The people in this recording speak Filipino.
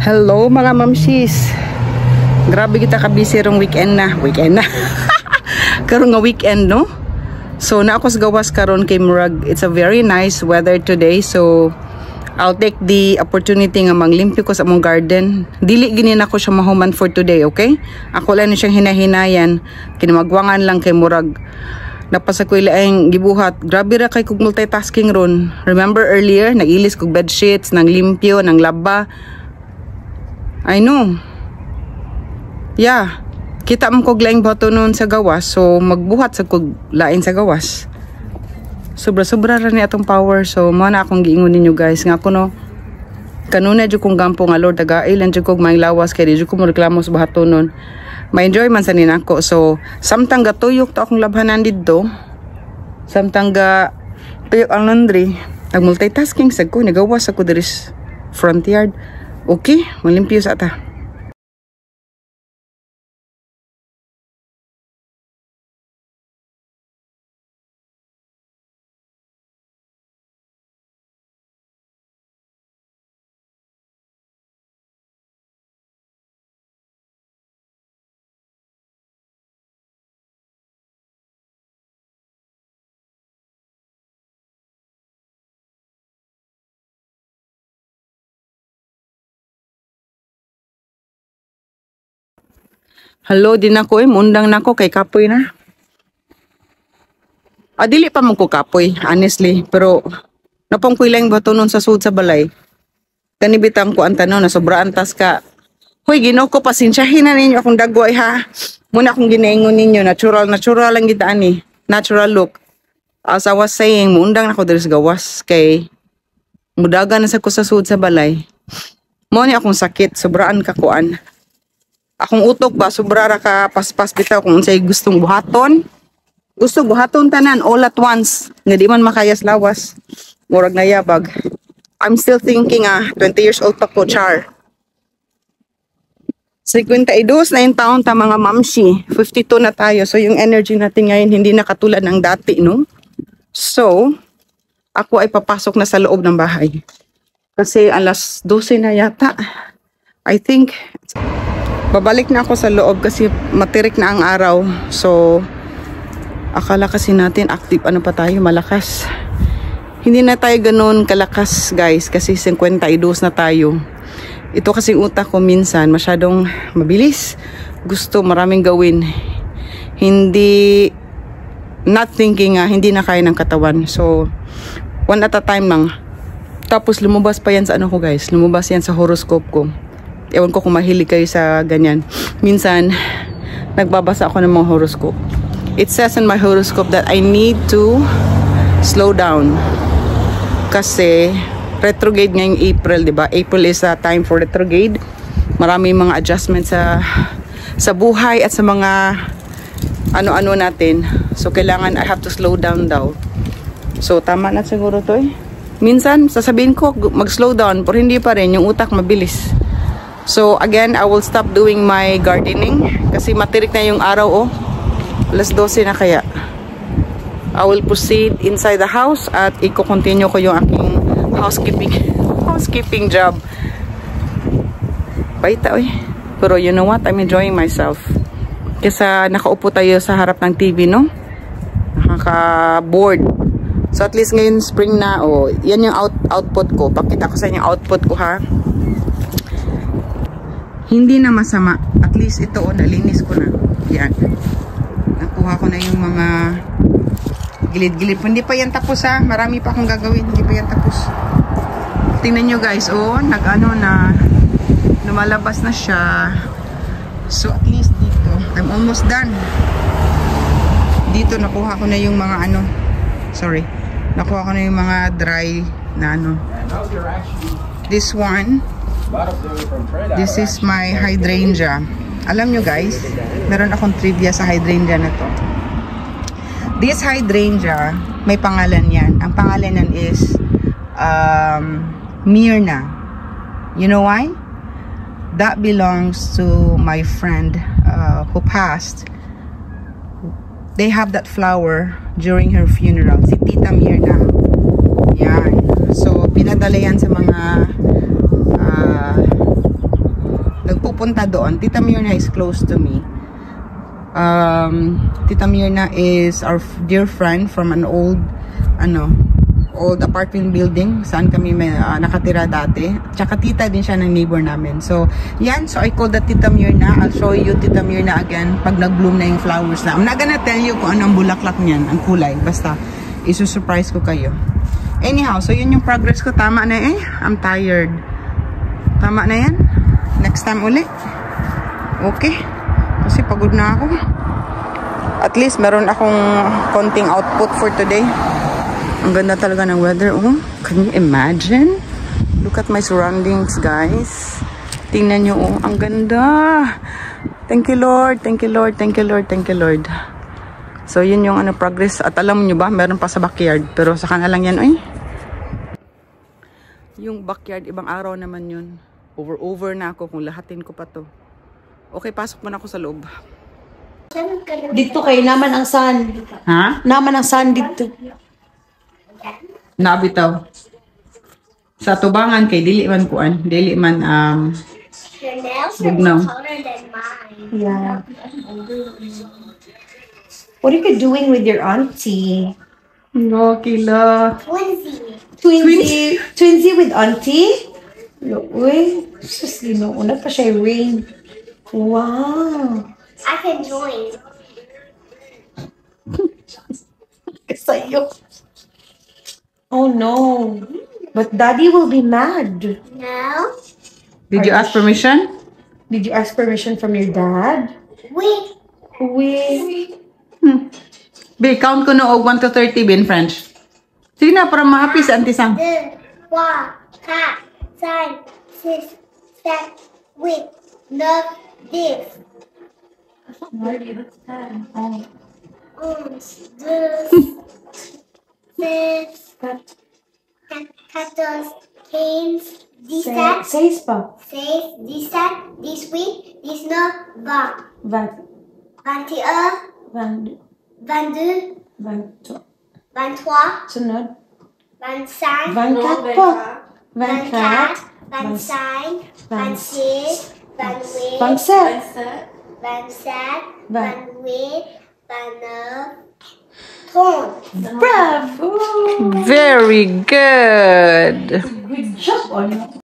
Hello mga mamsis. Grabe kita ka-busy rong weekend na. Karon nga weekend no? So na ako sa gawas karon kay murag it's a very nice weather today. So I'll take the opportunity nga manglimpyo ko sa among garden. Dili ginin ako siya mahuman for today, okay? Ako lang ni siyang hinahinayan. Kinamagwangan lang kay murag napasa ko ilaing gibuhat. Grabe ra kay kog multitasking ron. Remember earlier, nagilis kog bed sheets, nang limpyo, nang laba. I know. Yeah. Kita mo kog laing bato nun sa gawas. So magbuhat sa kog lain sa gawas. Sobra-sobra ra ni atong power. So mo na akong giingon ninyo guys nga ako no. Kanuna jud kong gampo nga Lord tagailan jud kog maing lawas kay di jud ko mo reklamo sa bato nun. Ma-enjoy man sa ninako. So samtang gatuyok to akong labhanan didto. Samtang ga tuyok ang laundry. Nag multitasking sad ko nagawas ako diri front yard. Okay, malimpyo sa ata. Hello din ako mundang nako kay kapoy na. Dili pa man ko kapoy, honestly, pero napong kuilang bato nun sa sud sa balay. Kanibitang ko ang tanon na sobraan tas ka. Hoy, Ginoo ko pasensyahin na ninyo akong dagway ha. Muna akong ginaingon ninyo, natural lang gid ani, natural look. As I was saying, mundang nako diri sa gawas kay mudaga na sa ko sa sud sa balay. Mo ni akong sakit, sobraan ka kuan. Akong utok ba, sobra ra ka paspas bitaw kung unsay gustong buhaton. Gusto buhaton tanan all at once. Nga di man makayas lawas. Murag nayabag. I'm still thinking 20 years old pa ko, char. 52 na yung taon ta mga mamshi. 52 na tayo. So yung energy natin ngayon hindi na katulad ng dati, no? So, ako ay papasok na sa loob ng bahay. Kasi alas 12 na yata. I think babalik na ako sa loob kasi matirik na ang araw. So akala kasi natin active ano pa tayo, malakas. Hindi na tayo ganoon kalakas guys kasi 52 na tayo. Ito kasi utak ko minsan masyadong mabilis. Gusto maraming gawin. Hindi not thinking hindi na kaya ng katawan. So one at a time lang. Tapos lumabas pa yan sa ano ko guys. Lumabas yan sa horoscope ko. Ewan ko kung mahilig kayo sa ganyan. Minsan, nagbabasa ako ng mga horoscope. It says in my horoscope that I need to slow down. Kasi, retrograde ngayong April, diba? April is a time for retrograde. Maraming mga adjustments sa buhay at sa mga ano-ano natin. So, kailangan I have to slow down daw. So, tama na siguro to eh. Minsan, sasabihin ko, mag-slow down, pero hindi pa rin. Yung utak mabilis. So again, I will stop doing my gardening kasi matirik na yung araw oh. Alas 12 na kaya. I will proceed inside the house at i-continue ko yung aking housekeeping job. Baita oy. Pero you know what? I'm enjoying myself. Kasi nakaupo tayo sa harap ng TV, no? Nakaka-bored. So at least ngayon spring na oh. Yan yung output ko. Pakita ko sa inyo yung output ko ha. Hindi na masama. At least ito, nalinis ko na. Yan. Nakuha ko na yung mga gilid-gilid. Hindi pa yan tapos ha. Marami pa akong gagawin. Hindi pa yan tapos. Tingnan nyo guys. Oh, nag-ano na. Lumalabas na siya. So at least dito. I'm almost done. Dito nakuha ko na yung mga ano. Sorry. Nakuha ko na yung mga dry na ano. This one. This is my hydrangea. Alam nyo guys, meron akong trivia sa hydrangea na to. This hydrangea, may pangalan yan. Ang pangalan yan is Myrna. You know why? That belongs to my friend who passed. They have that flower during her funeral. Si Tita Myrna. Yan. So, pinadala yan sa mga pupunta doon. Tita Myrna is close to me. Tita Myrna is our dear friend from an old apartment building saan kami nakatira dati. Tsaka tita din siya ng neighbor namin. So, yan. So, I called that Tita Myrna. I'll show you Tita Myrna again pag nag-bloom na yung flowers na. I'm not gonna tell you kung anong bulaklak niyan, ang kulay. Basta, isusurprise ko kayo. Anyhow, so yun yung progress ko. Tama na eh. I'm tired. Tama na yan. Next time ulit. Okay. Kasi pagod na ako. At least meron akong konting output for today. Ang ganda talaga ng weather. Oh, can you imagine? Look at my surroundings, guys. Tingnan nyo, oh. Ang ganda. Thank you, Lord. Thank you, Lord. Thank you, Lord. Thank you, Lord. So, yun yung progress. At alam nyo ba, meron pa sa backyard. Pero saka na lang yan, ay. Yung backyard, ibang araw naman yun. Over na ako kung lahatin ko pa to. Okay, pasok muna ako sa loob. Dito kay naman ang sun. Ha? Naman ang sun dito. Nabitaw. Sa tubangan kay dili man kuan, dili man Your nails are bugnaw. taller than mine. Yeah. What are you doing with your auntie? No, kila. Twinsy. Twinsy with auntie? No, uy. Sus, una pa siya rain. Wow. I can join. Sa'yo. Oh no. But daddy will be mad. No. Did you ask permission? Did you ask permission from your dad? Wait. Wait. Be, count ko no og 1 to 30 in French. Sige na, para ma-happy si Auntie Sam. 2, 3, 4, 5, 6, 7, 8, 9, 10. 1, 2, 6, 14, 15, 17, Seis pa. 16, 17, 18, 19, 20, 20. 21, 22, 20. 23, Sunod. 25, 24 pa. 24, 25. 25, 26, 28, 27. 27, 28, 29, 30. Bravo! Very good. Good job on